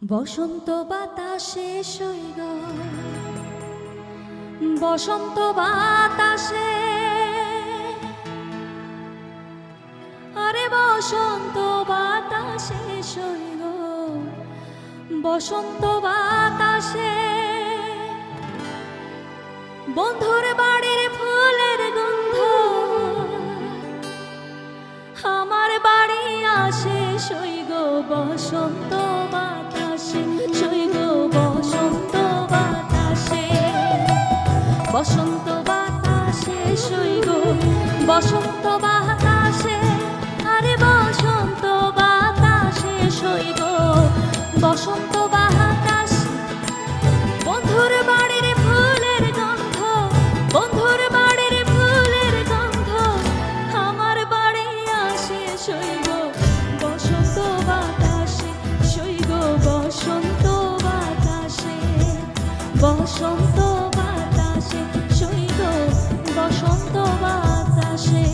বসন্ত বাতাসে সৈগ, বসন্ত বাতাসে, আরে বসন্ত বাতাসে সৈগ, বসন্ত বাতাসে বন্ধুর বাড়ির ফুলের গন্ধ আমার বাড়ি আসে সৈগ, বসন্ত বাতাসে সৈগ, বসন্ত বাতাসে, বসন্ত বাতাসে সৈগ, বসন্ত বাতাসে, আরে বসন্ত বাতাসে সৈগ, বসন্ত বাতাসে বন্ধুর বাড়ির ফুলের গন্ধ, বন্ধুর বাড়ির ফুলের গন্ধ আমার বাড়ি আসে সৈগ, বসন্ত বাতাসে সৈগ, বসন্ত বাতাসে, বসন্ত বাতাসে সৈগ, বসন্ত বাতাসে।